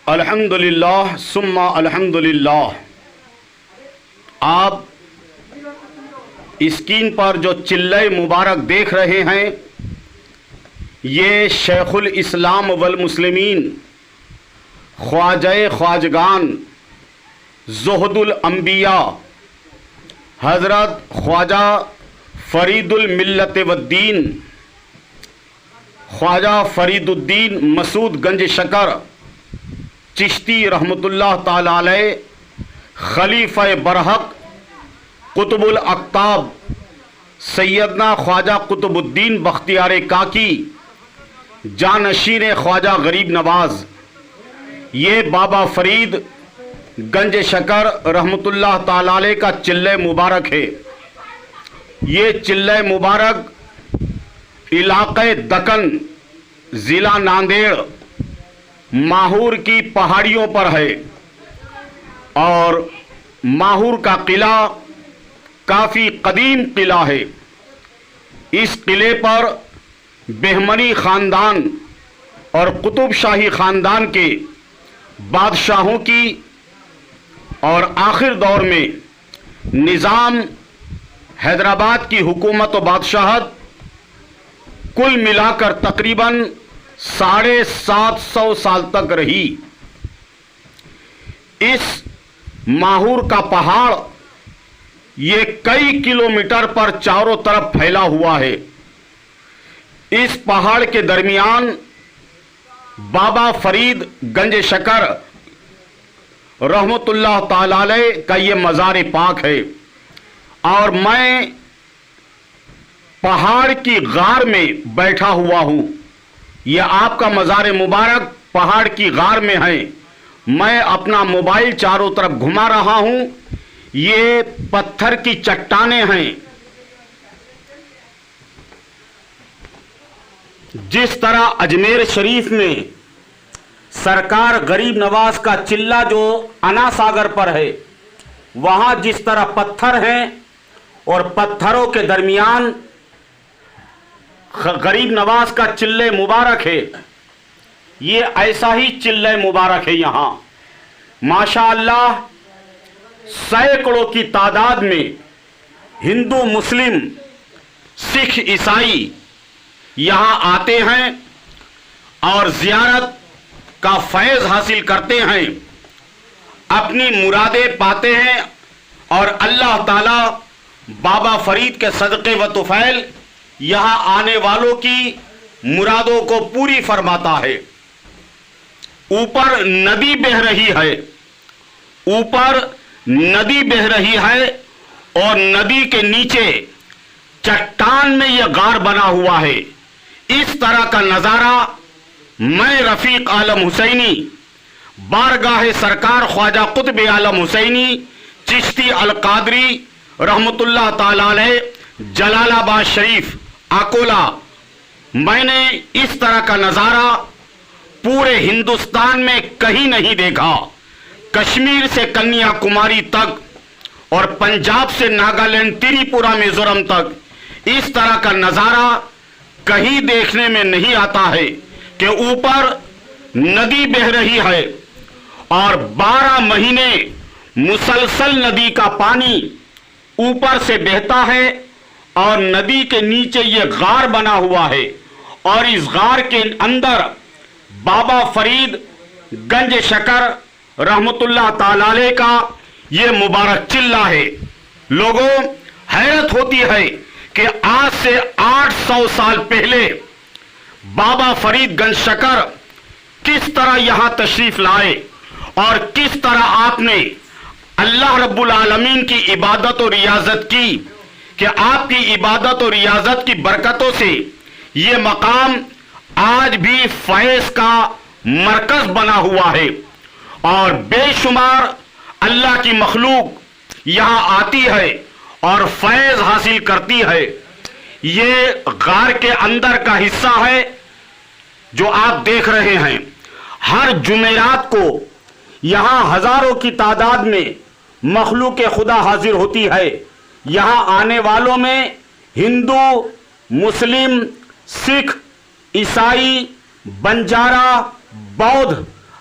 الحمدللہ ثم الحمدللہ۔ آپ اسکرین پر جو چلہ مبارک دیکھ رہے ہیں یہ شیخ الاسلام والمسلمین خواجہ خواجگان زہد الانبیاء حضرت خواجہ فرید الملت والدین خواجہ فرید الدین مسعود گنج شکر چشتی رحمۃ اللہ تعالی علیہ خلیفہ برحق قطب الاقطاب سیدنا خواجہ قطب الدین بختیار کاکی جانشین خواجہ غریب نواز، یہ بابا فرید گنج شکر رحمۃ اللہ تعالی علیہ کا چلہ مبارک ہے۔ یہ چلہ مبارک علاقہ دکن ضلع ناندیڑ ماہور کی پہاڑیوں پر ہے، اور ماہور کا قلعہ کافی قدیم قلعہ ہے۔ اس قلعے پر بہمنی خاندان اور قطب شاہی خاندان کے بادشاہوں کی اور آخر دور میں نظام حیدرآباد کی حکومت و بادشاہت کل ملا کر تقریباً 750 سال تک رہی۔ اس ماہور کا پہاڑ یہ کئی کلومیٹر پر چاروں طرف پھیلا ہوا ہے۔ اس پہاڑ کے درمیان بابا فرید گنج شکر رحمۃ اللہ تعالی علیہ کا یہ مزار پاک ہے، اور میں پہاڑ کی غار میں بیٹھا ہوا ہوں۔ یہ آپ کا مزار مبارک پہاڑ کی غار میں ہے۔ میں اپنا موبائل چاروں طرف گھما رہا ہوں۔ یہ پتھر کی چٹانیں ہیں۔ جس طرح اجمیر شریف میں سرکار غریب نواز کا چلہ جو انا ساگر پر ہے، وہاں جس طرح پتھر ہیں اور پتھروں کے درمیان غریب نواز کا چلہ مبارک ہے، یہ ایسا ہی چلہ مبارک ہے۔ یہاں ماشاءاللہ سینکڑوں کی تعداد میں ہندو مسلم سکھ عیسائی یہاں آتے ہیں اور زیارت کا فیض حاصل کرتے ہیں، اپنی مرادیں پاتے ہیں، اور اللہ تعالی بابا فرید کے صدقے و طفیل یہاں آنے والوں کی مرادوں کو پوری فرماتا ہے۔ اوپر ندی بہہ رہی ہے، اوپر ندی بہہ رہی ہے، اور ندی کے نیچے چٹان میں یہ غار بنا ہوا ہے۔ اس طرح کا نظارہ میں رفیق عالم حسینی بارگاہ سرکار خواجہ قطب عالم حسینی چشتی القادری رحمۃ اللہ تعالی علیہ جلال آباد شریف اکولا، میں نے اس طرح کا نظارہ پورے ہندوستان میں کہیں نہیں دیکھا۔ کشمیر سے کنیا کماری تک اور پنجاب سے ناگالینڈ تریپورہ میزورم تک اس طرح کا نظارہ کہیں دیکھنے میں نہیں آتا ہے کہ اوپر ندی بہہ رہی ہے اور 12 مہینے مسلسل ندی کا پانی اوپر سے بہتا ہے، اور ندی کے نیچے یہ غار بنا ہوا ہے، اور اس غار کے اندر بابا فرید گنج شکر رحمۃ اللہ تعالی علیہ کا یہ مبارک چلہ ہے۔ لوگوں حیرت ہوتی ہے کہ آج سے 800 سال پہلے بابا فرید گنج شکر کس طرح یہاں تشریف لائے، اور کس طرح آپ نے اللہ رب العالمین کی عبادت و ریاضت کی، کہ آپ کی عبادت و ریاضت کی برکتوں سے یہ مقام آج بھی فیض کا مرکز بنا ہوا ہے، اور بے شمار اللہ کی مخلوق یہاں آتی ہے اور فیض حاصل کرتی ہے۔ یہ غار کے اندر کا حصہ ہے جو آپ دیکھ رہے ہیں۔ ہر جمعرات کو یہاں ہزاروں کی تعداد میں مخلوق خدا حاضر ہوتی ہے۔ یہاں آنے والوں میں ہندو، مسلم، سکھ، عیسائی، بنجارا، بودھ